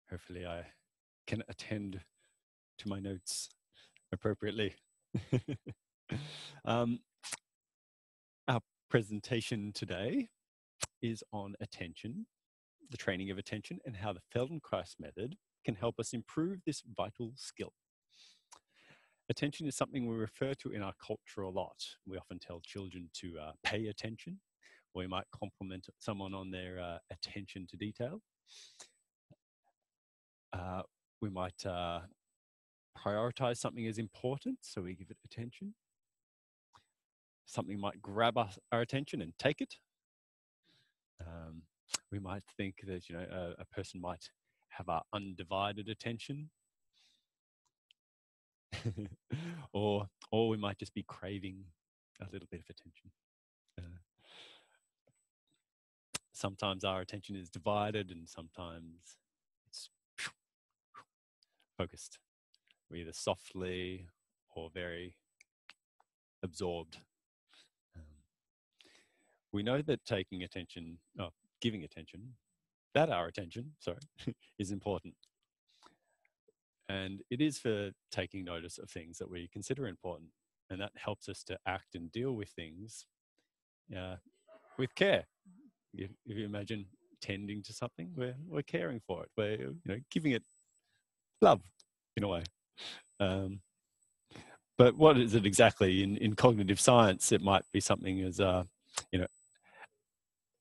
Hopefully I can attend to my notes appropriately. Our presentation today is on attention, the training of attention, and how the Feldenkrais method can help us improve this vital skill. Attention is something we refer to in our culture a lot. We often tell children to pay attention, or we might compliment someone on their attention to detail. We might prioritize something as important, so we give it attention. Something might grab our attention and take it. We might think that a person might have our undivided attention, or we might just be craving a little bit of attention. Sometimes our attention is divided, and sometimes it's focused. We're either softly or very absorbed. We know that giving attention, our attention, is important. And it is for taking notice of things that we consider important. And that helps us to act and deal with things with care. If you imagine tending to something, we're caring for it. We're giving it love in a way. But what is it exactly? In cognitive science, it might be something as,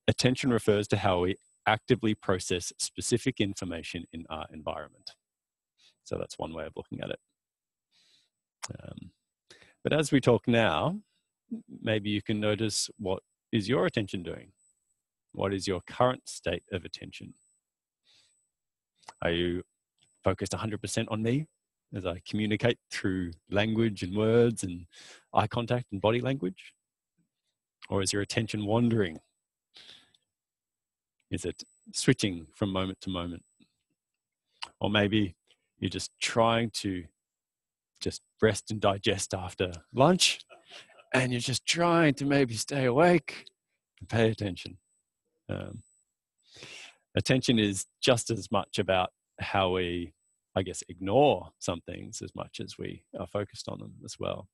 attention refers to how we actively process specific information in our environment. So that's one way of looking at it. But as we talk now, maybe you can notice, what is your attention doing? What is your current state of attention? Are you focused 100% on me as I communicate through language and words and eye contact and body language? Or is your attention wandering? Is it switching from moment to moment? Or maybe you're just trying to just rest and digest after lunch, and you're just trying to maybe stay awake and pay attention. Attention is just as much about how we, ignore some things as much as we are focused on them as well.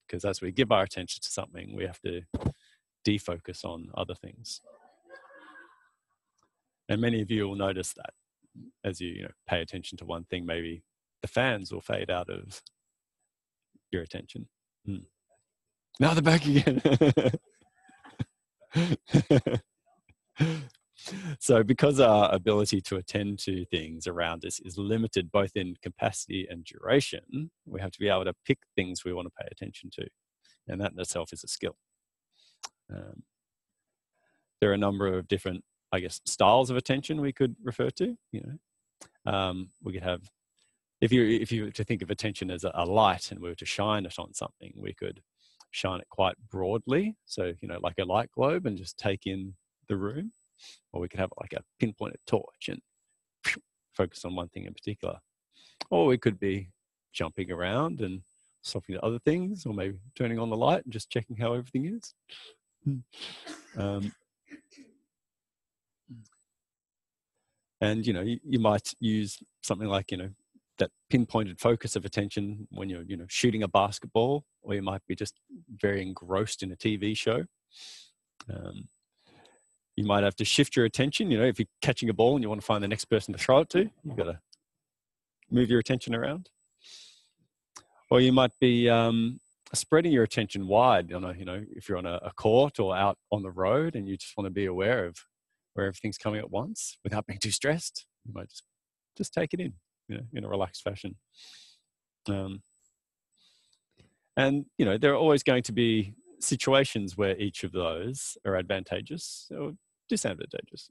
Because as we give our attention to something, we have to defocus on other things. And many of you will notice that as you pay attention to one thing, maybe the fans will fade out of your attention. Now they're back again. So because our ability to attend to things around us is limited both in capacity and duration, we have to be able to pick things we want to pay attention to. And that in itself is a skill. There are a number of different, styles of attention we could refer to. We could have, if you were to think of attention as a light and we were to shine it on something, we could shine it quite broadly. So, like a light globe, and just take in the room. Or we could have like a pinpointed torch and focus on one thing in particular. Or we could be jumping around and stopping at other things, or maybe turning on the light and just checking how everything is. And, you might use something like, that pinpointed focus of attention when you're, shooting a basketball, or you might be just very engrossed in a TV show. You might have to shift your attention. If you're catching a ball and you want to find the next person to throw it to, you've got to move your attention around. Or you might be spreading your attention wide. If you're on a court or out on the road and you just want to be aware of where everything's coming at once without being too stressed, you might just take it in, in a relaxed fashion. And, there are always going to be situations where each of those are advantageous or disadvantageous.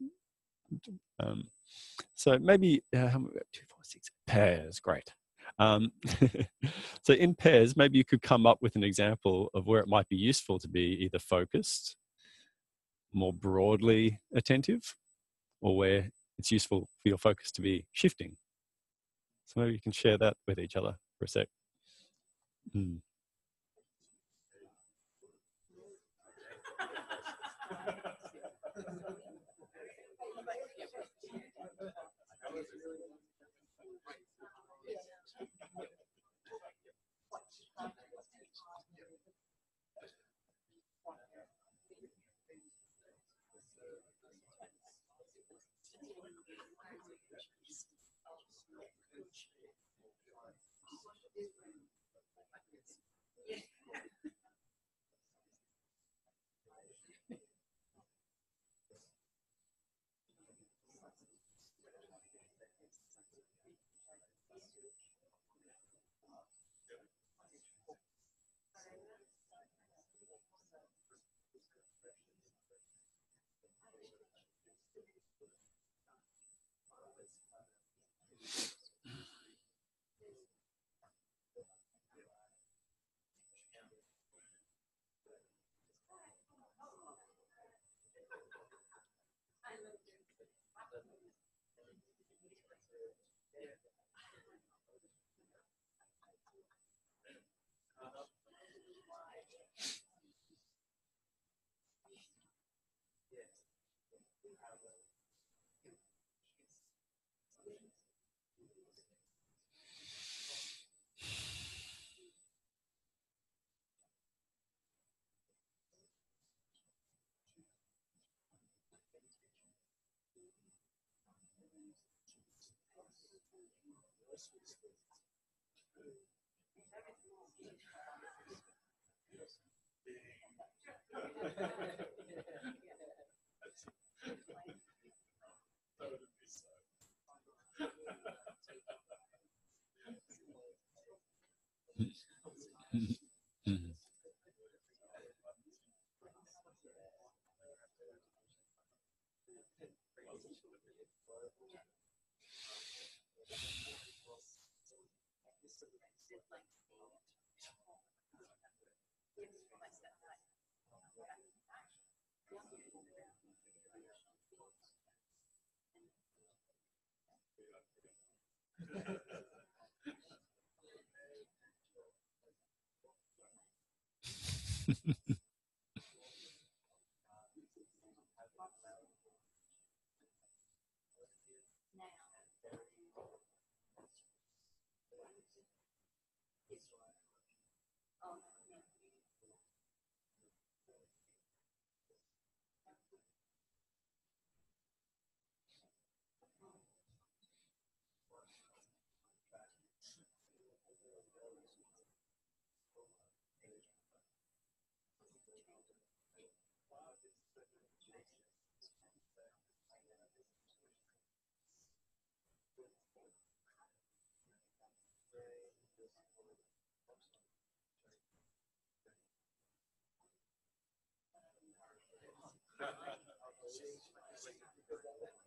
So maybe 2, 4, 6 pairs, great. So in pairs, maybe you could come up with an example of where it might be useful to be either focused, more broadly attentive, or where it's useful for your focus to be shifting. So maybe you can share that with each other for a sec.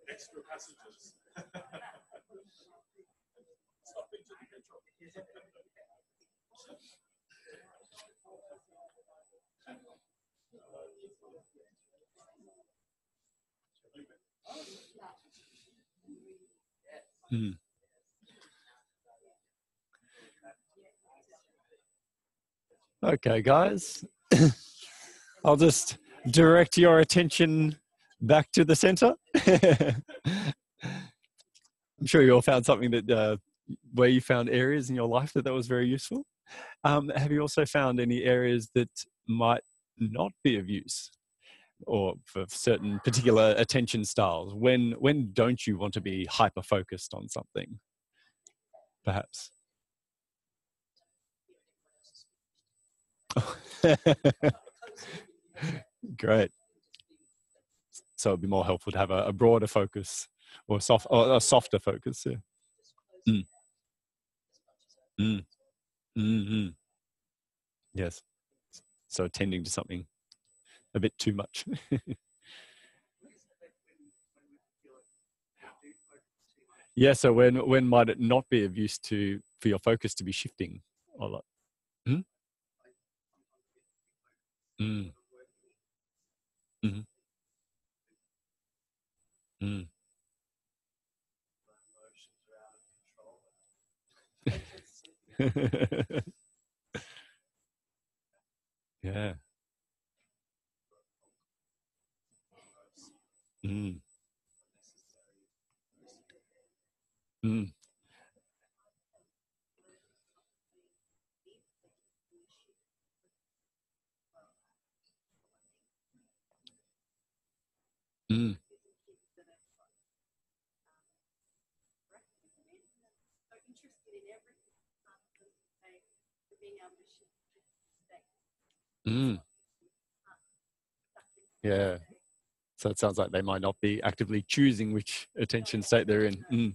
Extra passengers. Stop into the petrol. Okay, guys. I'll just direct your attention back to the center. I'm sure you all found something that where you found areas in your life that was very useful. Have you also found any areas that might not be of use, or for certain particular attention styles? When don't you want to be hyper focused on something? Perhaps. Great. So it'd be more helpful to have a broader focus, or a softer focus. Yeah. Mm. Mm. Mm-hmm. Yes. So attending to something a bit too much. Yeah. So when might it not be of use for your focus to be shifting a lot? Mm? Mm. Mm-hmm. Mm. Yeah. Mm. Mm. Mm. Mm. Yeah. So it sounds like they might not be actively choosing which attention state they're in. Mm.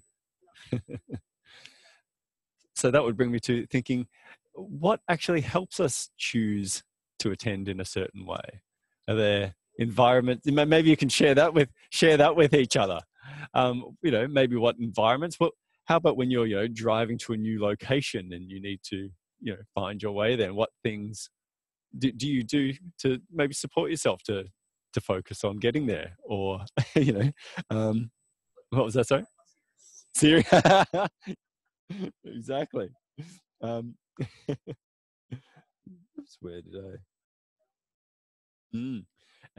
So that would bring me to thinking, what actually helps us choose to attend in a certain way? Are there environments? Maybe you can share that with each other. Maybe what environments. Well, how about when you're driving to a new location and you need to find your way there? What things do you do to maybe support yourself to focus on getting there? Or what was that? Sorry. Serious. Exactly. Where did I?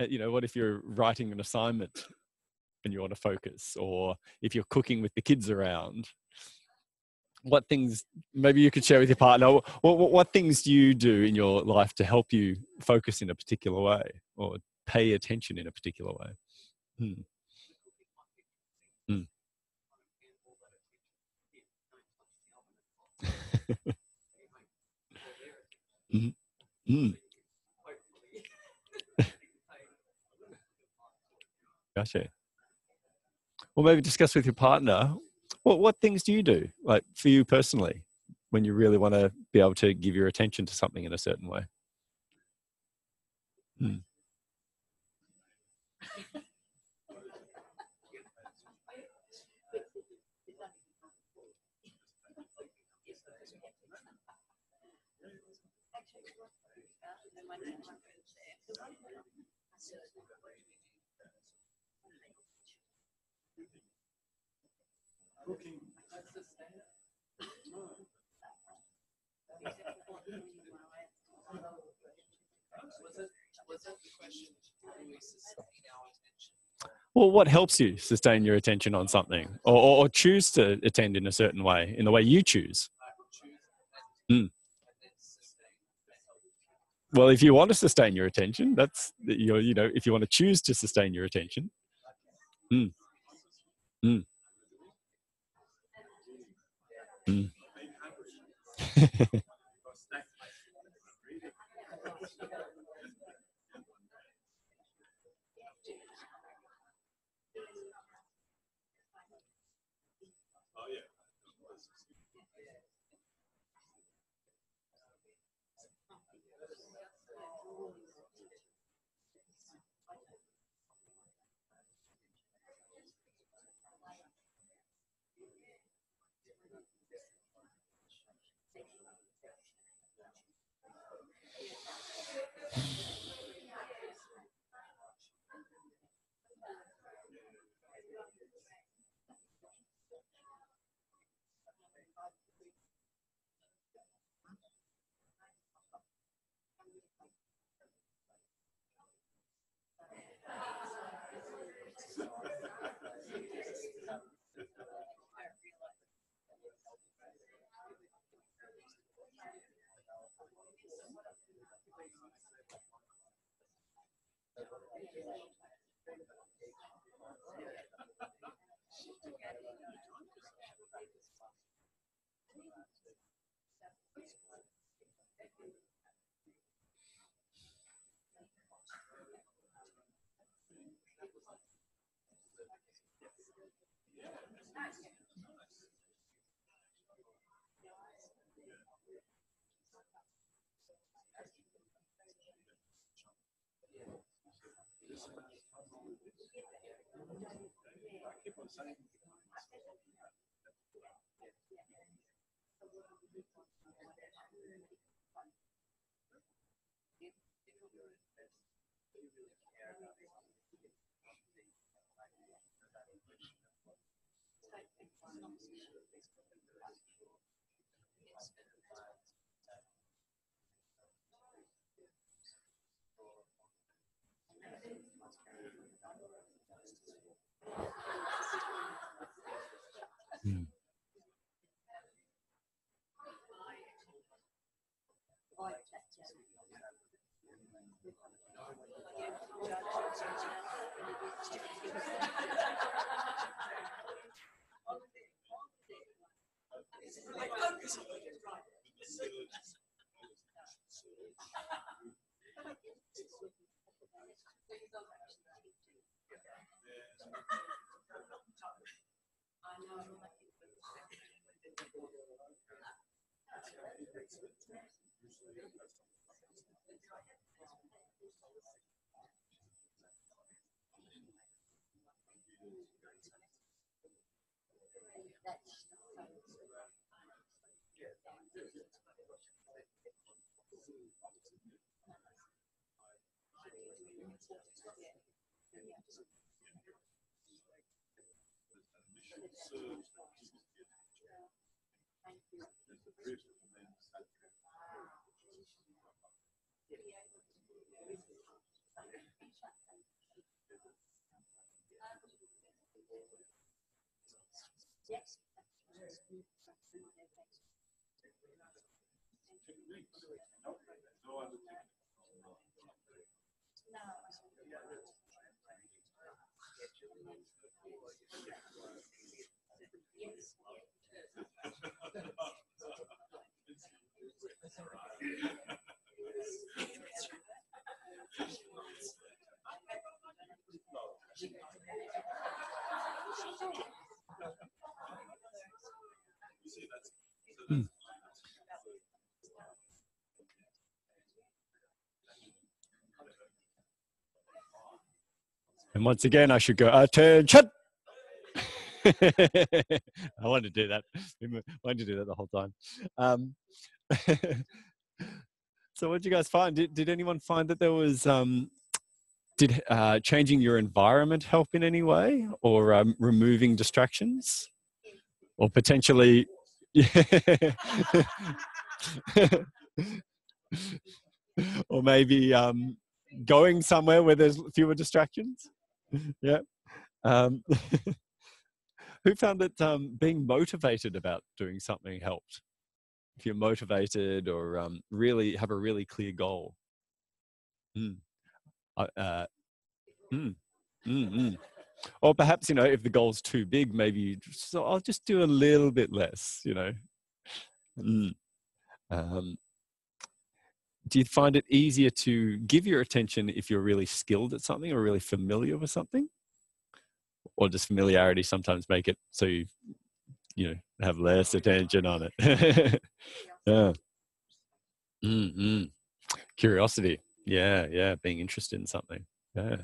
You know, what if you're writing an assignment and you want to focus, or if you're cooking with the kids around? What things, maybe you could share with your partner, what things do you do in your life to help you focus in a particular way or pay attention in a particular way? Mm. Mm. Mm. Mm. Gotcha. Well, maybe discuss with your partner, what things do you do, like for you personally, when you really want to be able to give your attention to something in a certain way? Mm. Well, what helps you sustain your attention on something, or choose to attend in a certain way, in the way you choose? Mm. Well, if you want to sustain your attention, that's you know, if you want to choose to sustain your attention. Mm. Mm. Mm. Mm. Mm. And once again, I should go, attention. I wanted to do that. I wanted to do that the whole time. So what did you guys find? Did anyone find that there was, did changing your environment help in any way, or removing distractions, or potentially, or maybe going somewhere where there's fewer distractions? Yeah. Who found that being motivated about doing something helped? If you're motivated, or really have a really clear goal. Mm. Mm, mm, mm. Or perhaps, you know, if the goal's too big, maybe so I'll just do a little bit less, you know. Mm. Do you find it easier to give your attention if you're really skilled at something or really familiar with something? Or does familiarity sometimes make it so you know, have less attention on it? Yeah. Mm-hmm. Curiosity. Yeah, yeah. Being interested in something. Yeah.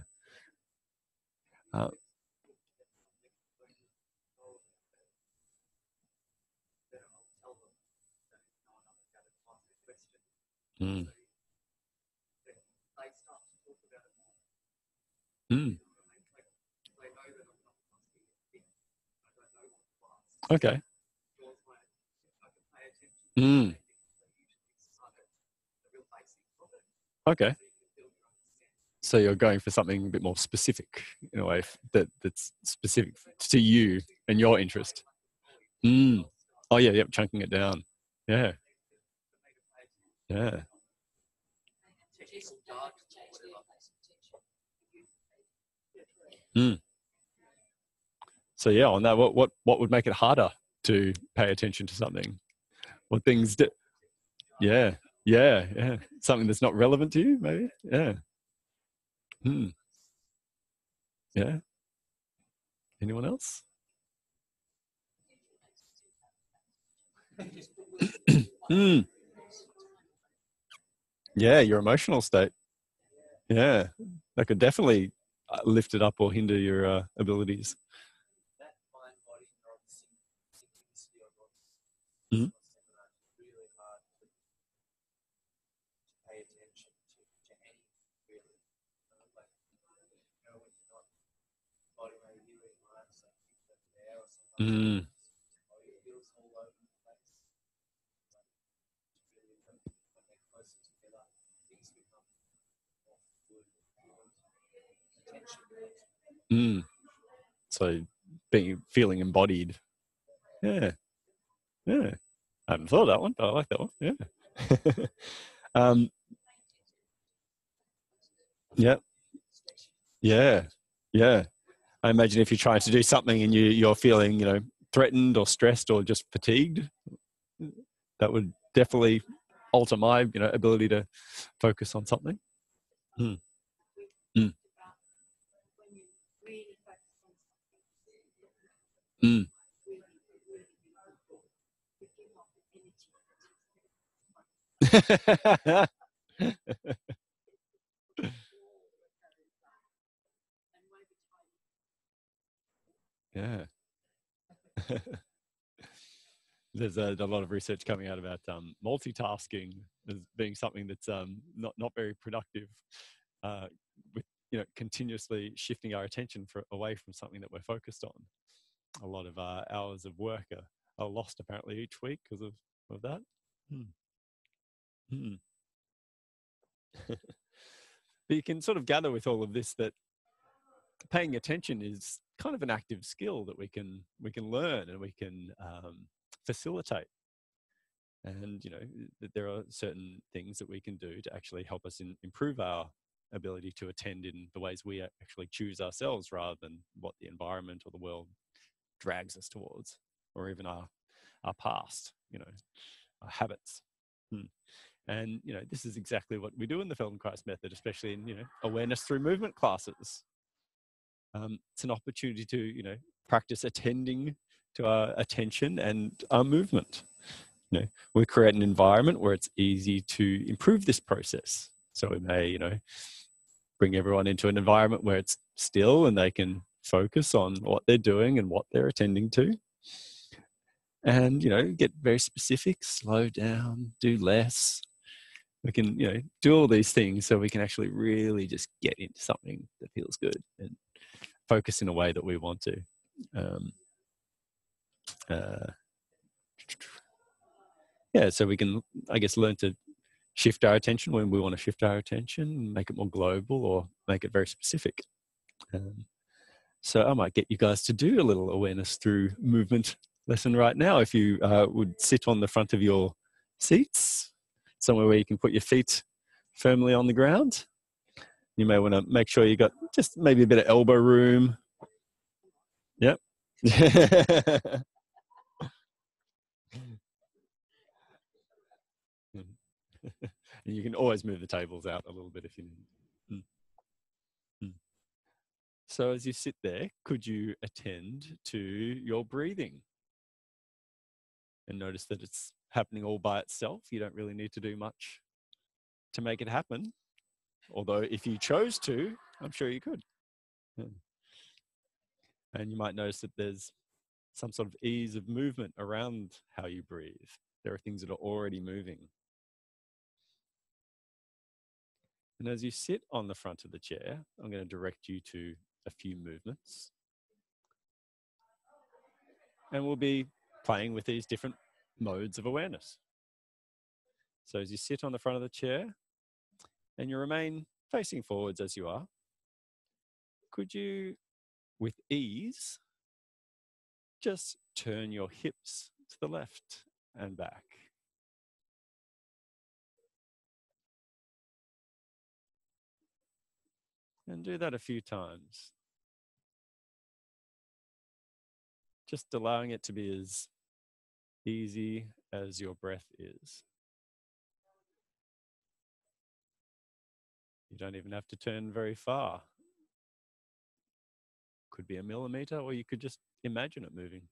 Mm. Mm. Okay. Mm. Okay. So you're going for something a bit more specific in a way that's specific to you and your interest. Mm. Oh yeah, yep, chunking it down. Yeah. Yeah. Mm. So yeah, on that, what would make it harder to pay attention to something? What things do? Yeah. Yeah. Yeah. Something that's not relevant to you, maybe. Yeah. Mm. Yeah. Anyone else? Mm. Yeah, your emotional state. Yeah, that could definitely lift it up or hinder your abilities. Mm. Mm. Mm. So feeling embodied. Yeah, yeah. I hadn't thought of that one, but I like that one. Yeah. um, yeah, yeah, yeah. I imagine if you're trying to do something and you're feeling, you know, threatened or stressed or just fatigued, that would definitely alter my, you know, ability to focus on something. Mm. Mm. Mm. Yeah. There's a lot of research coming out about multitasking as being something that's not very productive, with, you know, continuously shifting our attention away from something that we're focused on. A lot of hours of work are lost apparently each week because of of that. But you can sort of gather with all of this that paying attention is kind of an active skill that we can learn and we can facilitate. And that there are certain things that we can do to actually help us improve our ability to attend in the ways we actually choose ourselves, rather than what the environment or the world drags us towards, or even our past, our habits. And this is exactly what we do in the Feldenkrais method, especially in awareness through movement classes. It's an opportunity to practice attending to our attention and our movement. We create an environment where it's easy to improve this process. So we may bring everyone into an environment where it's still and they can focus on what they're doing and what they're attending to. And get very specific, slow down, do less. We can do all these things so we can actually really just get into something that feels good and focus in a way that we want to. So we can, I guess, learn to shift our attention when we want to shift our attention, make it more global or make it very specific. So I might get you guys to do a little awareness through movement lesson right now. If you would sit on the front of your seats, somewhere where you can put your feet firmly on the ground. You may want to make sure you got just maybe a bit of elbow room. Yep. And you can always move the tables out a little bit if you need. So as you sit there, could you attend to your breathing? And notice that it's happening all by itself. You don't really need to do much to make it happen. Although if you chose to, I'm sure you could. And you might notice that there's some sort of ease of movement around how you breathe. There are things that are already moving. And as you sit on the front of the chair, I'm going to direct you to a few movements. And we'll be playing with these different modes of awareness. So as you sit on the front of the chair and you remain facing forwards as you are, could you, with ease, just turn your hips to the left and back? And do that a few times. Just allowing it to be as easy as your breath is. You don't even have to turn very far. Could be a millimeter, or you could just imagine it moving.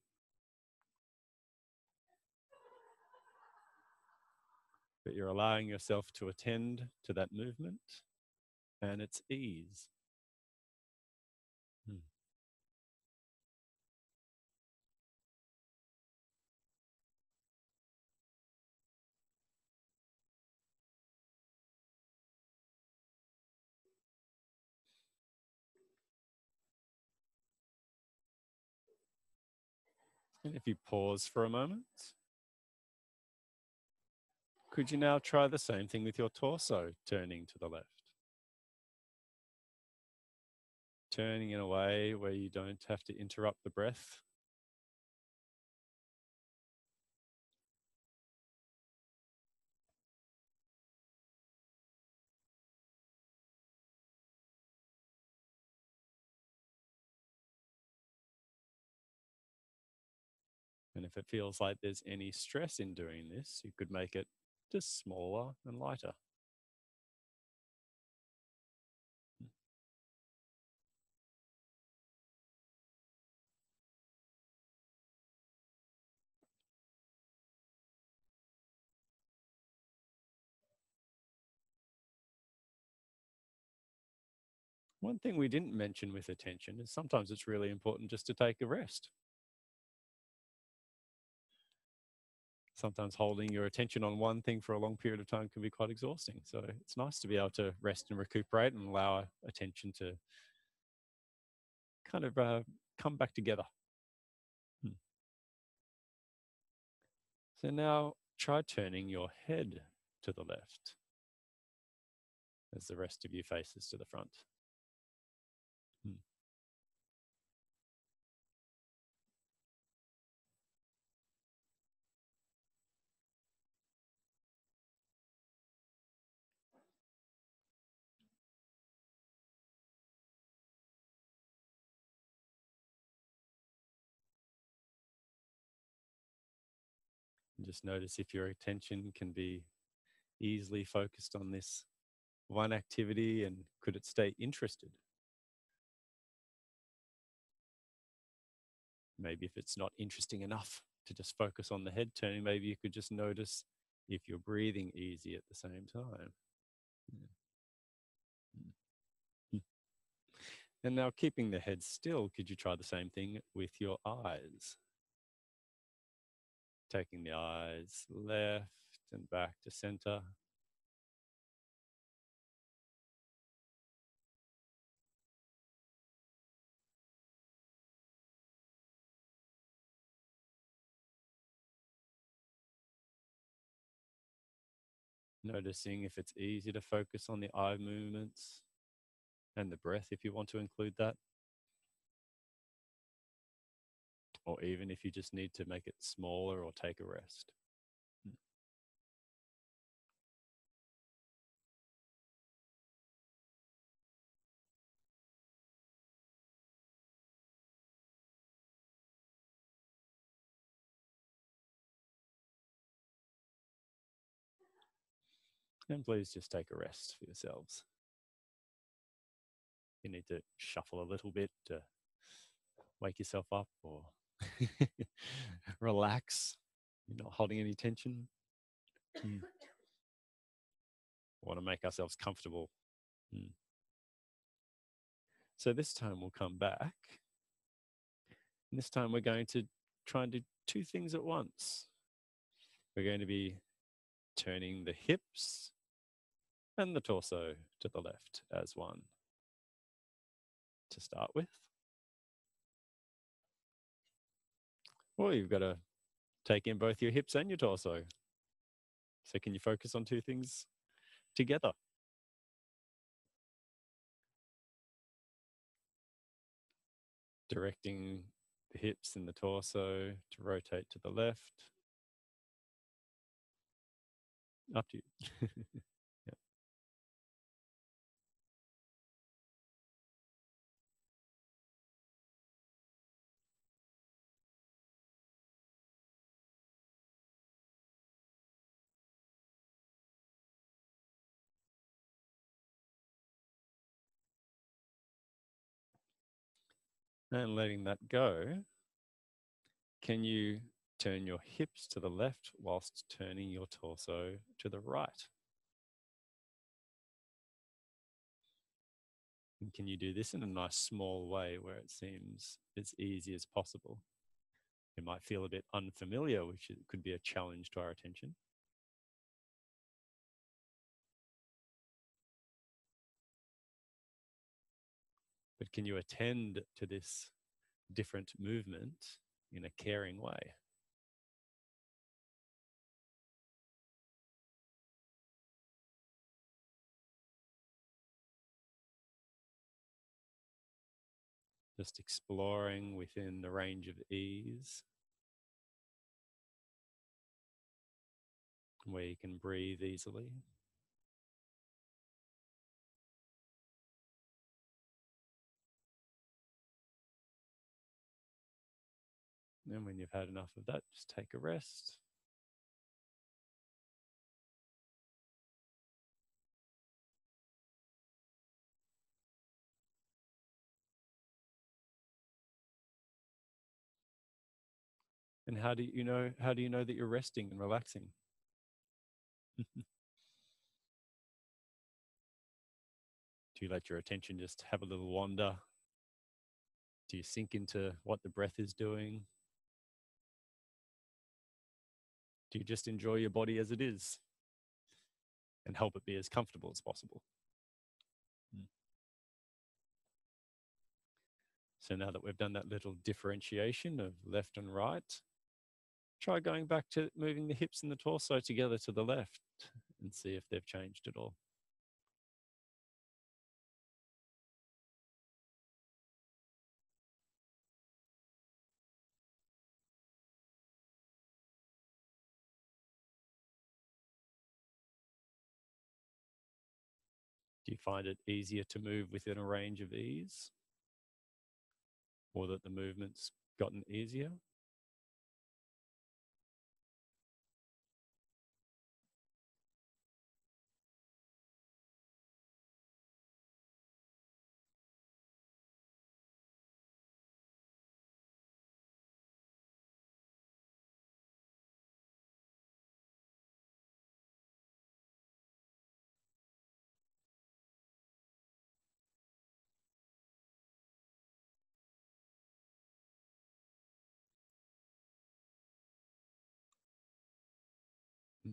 But you're allowing yourself to attend to that movement and its ease. And if you pause for a moment, could you now try the same thing with your torso, turning to the left? Turning in a way where you don't have to interrupt the breath. And if it feels like there's any stress in doing this, you could make it just smaller and lighter. One thing we didn't mention with attention is sometimes it's really important just to take a rest. Sometimes holding your attention on one thing for a long period of time can be quite exhausting. So it's nice to be able to rest and recuperate and allow our attention to kind of come back together. So now try turning your head to the left as the rest of you faces to the front. And just notice if your attention can be easily focused on this one activity, and could it stay interested? Maybe if it's not interesting enough to just focus on the head turning, maybe you could just notice if you're breathing easy at the same time. And now, keeping the head still, could you try the same thing with your eyes? Taking the eyes left and back to center. Noticing if it's easy to focus on the eye movements and the breath, if you want to include that. Or even if you just need to make it smaller or take a rest. And please just take a rest for yourselves. You need to shuffle a little bit to wake yourself up, or relax. You're not holding any tension. We want to make ourselves comfortable. So this time we'll come back. And this time we're going to try and do two things at once. We're going to be turning the hips and the torso to the left as one. To start with. Well, you've got to take in both your hips and your torso. So can you focus on two things together? Directing the hips and the torso to rotate to the left. Up to you. Yeah. And letting that go, can you turn your hips to the left whilst turning your torso to the right? And can you do this in a nice small way where it seems as easy as possible? It might feel a bit unfamiliar, which could be a challenge to our attention. But can you attend to this different movement in a caring way? Just exploring within the range of ease, where you can breathe easily. And when you've had enough of that, just take a rest. And how do you know that you're resting and relaxing? Do you let your attention just have a little wander? Do you sink into what the breath is doing? Do you just enjoy your body as it is and help it be as comfortable as possible? So now that we've done that little differentiation of left and right, try going back to moving the hips and the torso together to the left and see if they've changed at all. Do you find it easier to move within a range of ease? Or that the movement's gotten easier?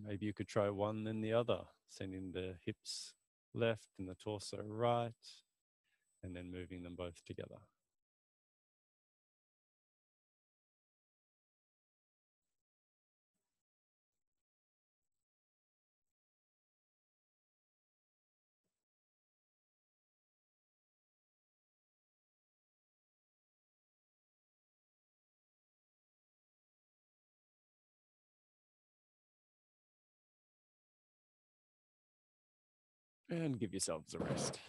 Maybe you could try one then the other, sending the hips left and the torso right, and then moving them both together. And give yourselves a rest.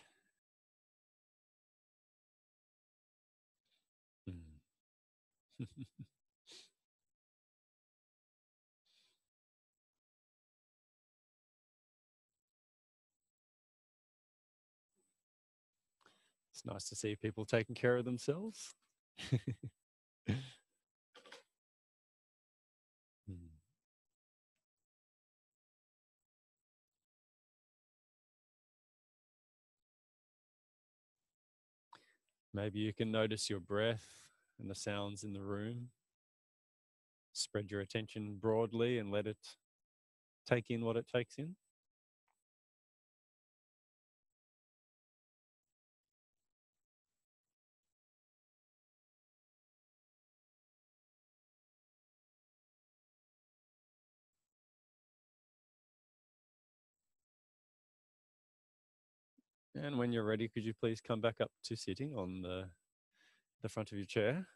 It's nice to see people taking care of themselves. Maybe you can notice your breath and the sounds in the room. Spread your attention broadly and let it take in what it takes in. And when you're ready, could you please come back up to sitting on the front of your chair?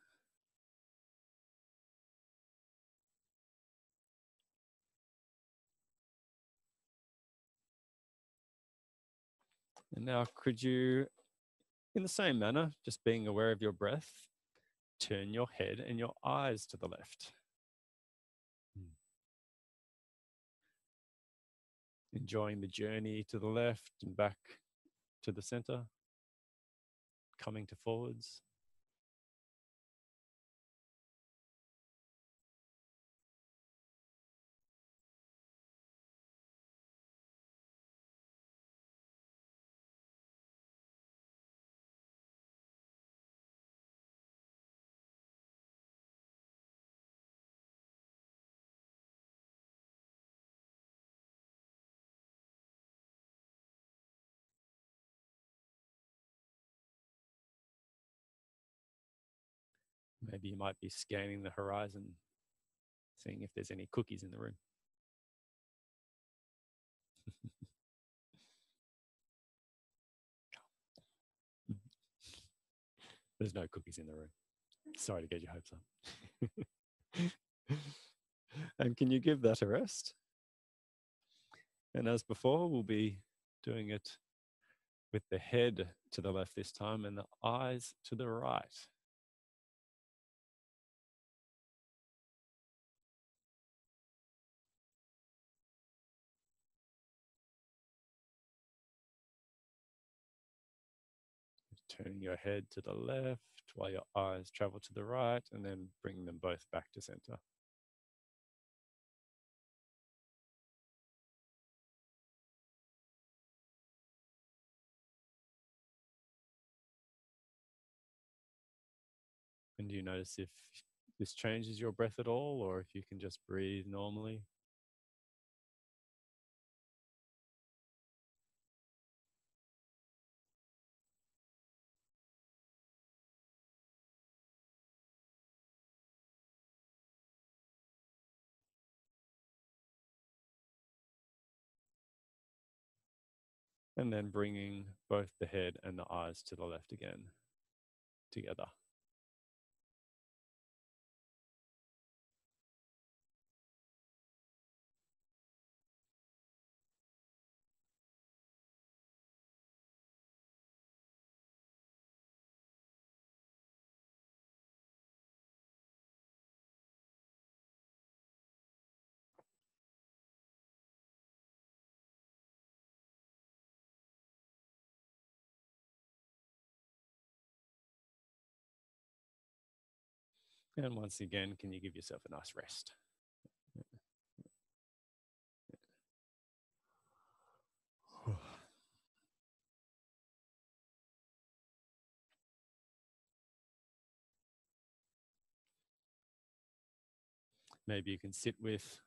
And now could you, in the same manner, just being aware of your breath, turn your head and your eyes to the left. Enjoying the journey to the left and back to the center, coming to forwards. Maybe you might be scanning the horizon, seeing if there's any cookies in the room. There's no cookies in the room. Sorry to get your hopes up. And can you give that a rest? And as before, we'll be doing it with the head to the left this time and the eyes to the right. Turning your head to the left while your eyes travel to the right, and then bring them both back to center. And do you notice if this changes your breath at all, or if you can just breathe normally? And then bringing both the head and the eyes to the left again, together. And once again, can you give yourself a nice rest? Maybe you can sit with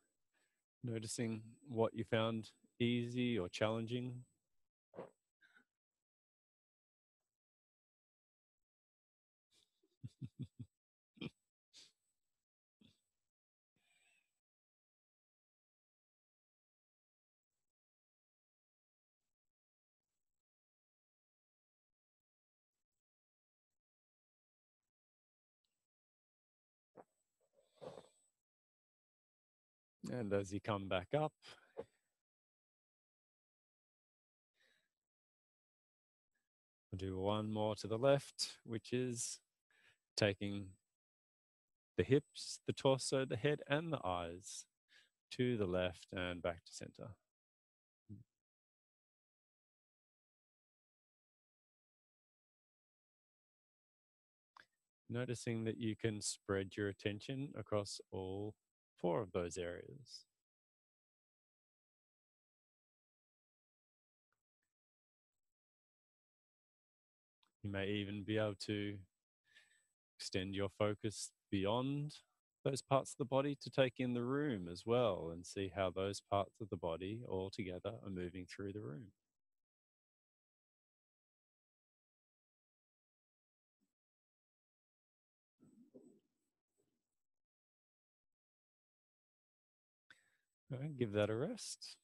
noticing what you found easy or challenging. And as you come back up, we'll do one more to the left, which is taking the hips, the torso, the head, and the eyes to the left and back to center. Noticing that you can spread your attention across all 4 of those areas. You may even be able to extend your focus beyond those parts of the body to take in the room as well and see how those parts of the body all together are moving through the room. All right, give that a rest.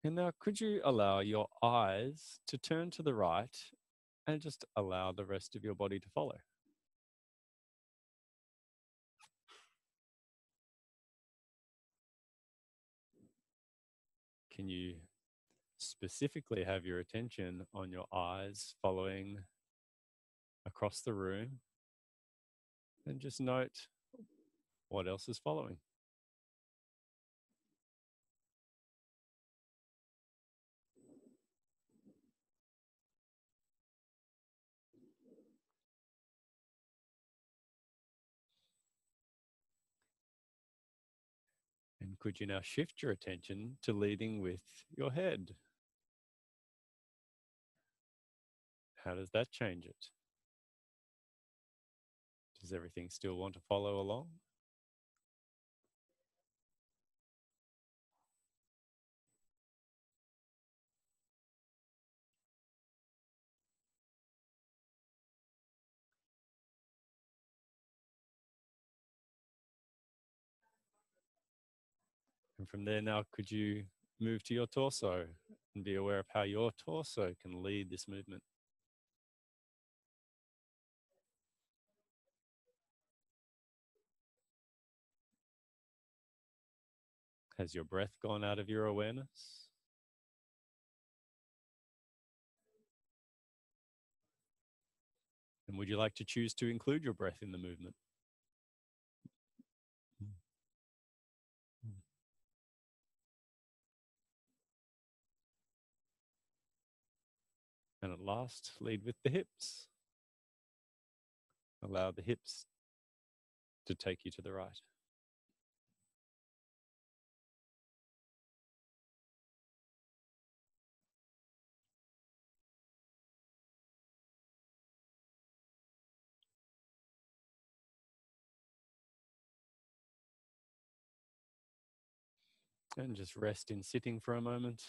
And now could you allow your eyes to turn to the right and just allow the rest of your body to follow? Can you specifically have your attention on your eyes following across the room and just note what else is following? And could you now shift your attention to leading with your head? How does that change it? Does everything still want to follow along? And from there now, could you move to your torso and be aware of how your torso can lead this movement? Has your breath gone out of your awareness? And would you like to choose to include your breath in the movement? And at last, lead with the hips. Allow the hips to take you to the right. And just rest in sitting for a moment.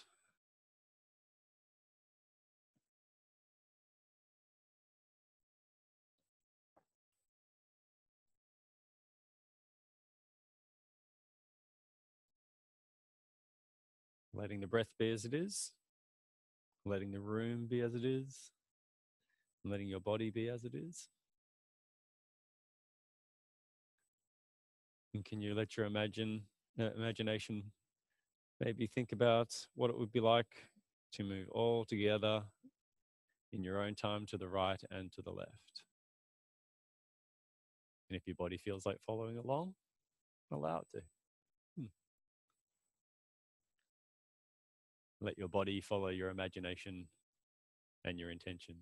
letting the breath be as it is, letting the room be as it is, letting your body be as it is. And can you let your imagination maybe think about what it would be like to move all together in your own time to the right and to the left. And if your body feels like following along, allow it to. Let your body follow your imagination and your intention.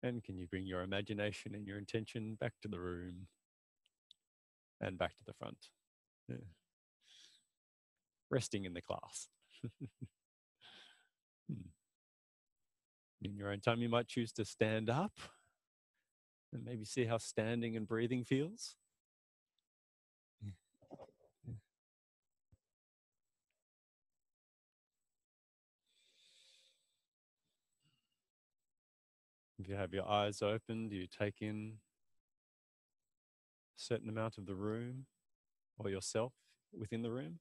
And can you bring your imagination and your intention back to the room and back to the front? Yeah. Resting in the class. In your own time, you might choose to stand up and maybe see how standing and breathing feels. If you have your eyes open, do you take in a certain amount of the room or yourself within the room?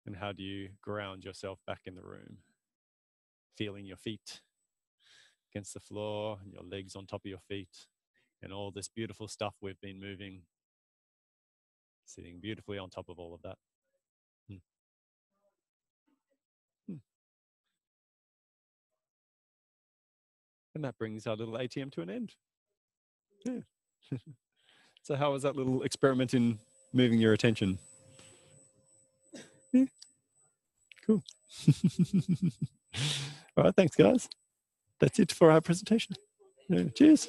And how do you ground yourself back in the room? Feeling your feet against the floor and your legs on top of your feet and all this beautiful stuff we've been moving, sitting beautifully on top of all of that. And that brings our little ATM to an end. Yeah. So how was that little experiment in moving your attention? Yeah. Cool. All right, thanks guys. That's it for our presentation. Yeah, cheers.